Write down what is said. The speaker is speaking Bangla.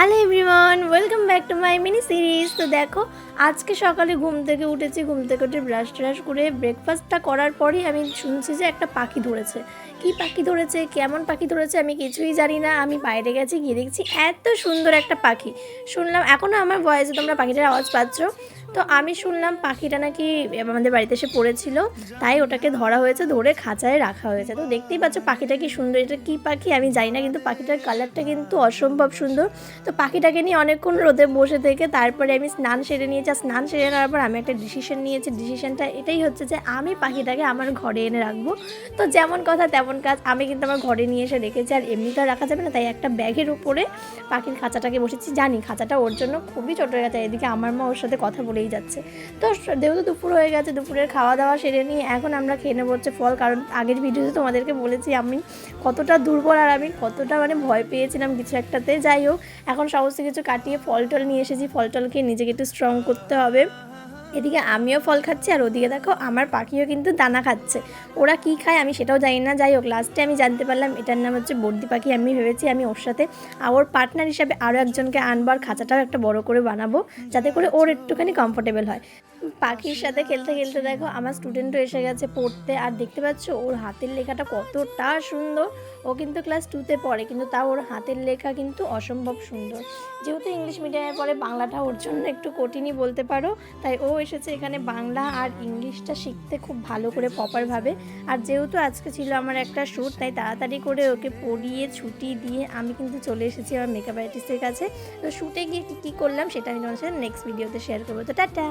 Hello everyone, welcome back to my mini series. তো দেখো, আজকে সকালে ঘুম থেকে উঠেছি, ঘুম থেকে উঠে ব্রাশ ট্রাশ করে ব্রেকফাস্টটা করার পরই আমি শুনছি যে একটা পাখি ধরেছে। কি পাখি ধরেছে, কেমন পাখি ধরেছে আমি কিছুই জানি না। আমি বাইরে গেছি, গিয়ে দেখছি এত সুন্দর একটা পাখি। শুনলাম এখনও আমার ভয়েসে তোমরা পাখিটার আওয়াজ পাচ্ছ। তো আমি শুনলাম পাখিটা নাকি আমাদের বাড়িতে এসে পড়েছিল, তাই ওটাকে ধরা হয়েছে, ধরে খাঁচায় রাখা হয়েছে। তো দেখতেই পাচ্ছ পাখিটা কি সুন্দর। এটা কি পাখি আমি জানি না, কিন্তু পাখিটার কালারটা কিন্তু অসম্ভব সুন্দর। তো পাখিটাকে নিয়ে অনেকক্ষণ রোদে বসে থেকে তারপরে আমি স্নান সেরে নিয়েছি। আর স্নান সেরে নেওয়ার পর আমি একটা ডিসিশন নিয়েছি। ডিসিশনটা এটাই হচ্ছে যে আমি পাখিটাকে আমার ঘরে এনে রাখবো। তো যেমন কথা তেমন কাজ, আমি কিন্তু আমার ঘরে নিয়ে এসে রেখেছি। আর এমনি তো রাখা যাবে না, তাই একটা ব্যাগের উপরে পাখির খাঁচাটাকে বসেছি। জানি খাঁচাটা ওর জন্য খুবই ছোটো হয়ে গেছে। এদিকে আমার মা ওর সাথে কথা বলেই যাচ্ছে। তো যেহেতু দুপুর হয়ে গেছে, দুপুরের খাওয়া দাওয়া সেরে নিয়ে এখন আমরা খেয়ে নেবো হচ্ছে ফল। কারণ আগের ভিডিওতে তোমাদেরকে বলেছি আমি কতটা দুর্বল আর আমি কতটা ভয় পেয়েছিলাম কিছু একটাতে। যাই হোক, এখন সমস্ত কিছু কাটিয়ে ফল টল নিয়ে এসেছি। ফল টল খেয়ে নিজেকে একটু স্ট্রং করতে হবে। এদিকে আমিও ফল খাচ্ছি আর ওদিকে দেখো আমার পাখিও কিন্তু দানা খাচ্ছে। ওরা কি খায় আমি সেটাও জানি না। যাই হোক, লাস্টে আমি জানতে পারলাম এটার নাম হচ্ছে বর্দি পাখি। আমি ভেবেছি আমি ওর সাথে ওর পার্টনার হিসাবে আরও একজনকে আনবো, আর খাঁচাটাও একটা বড় করে বানাবো যাতে করে ওর একটুখানি কমফোর্টেবল হয়। পাখির সাথে খেলতে খেলতে দেখো আমার স্টুডেন্টও এসে গেছে পড়তে। আর দেখতে পাচ্ছ ওর হাতের লেখাটা কতটা সুন্দর। ও কিন্তু ক্লাস 2তে পড়ে, কিন্তু তাও ওর হাতের লেখা কিন্তু অসম্ভব সুন্দর। যেহেতু ইংলিশ মিডিয়ামে পড়ে, বাংলাটা ওর জন্য একটু কঠিনই বলতে পারো। তাই ও এসেছে এখানে বাংলা আর ইংলিশটা শিখতে খুব ভালো করে প্রপারভাবে। আর যেহেতু আজকে ছিল আমার একটা শ্যুট, তাই তাড়াতাড়ি করে ওকে পড়িয়ে ছুটি দিয়ে আমি কিন্তু চলে এসেছি আমার মেকআপ আর্টিস্টের কাছে। তো শ্যুটে গিয়ে কী করলাম সেটা আমি তোমার সাথে নেক্সট ভিডিওতে শেয়ার করবো। তো টাটা।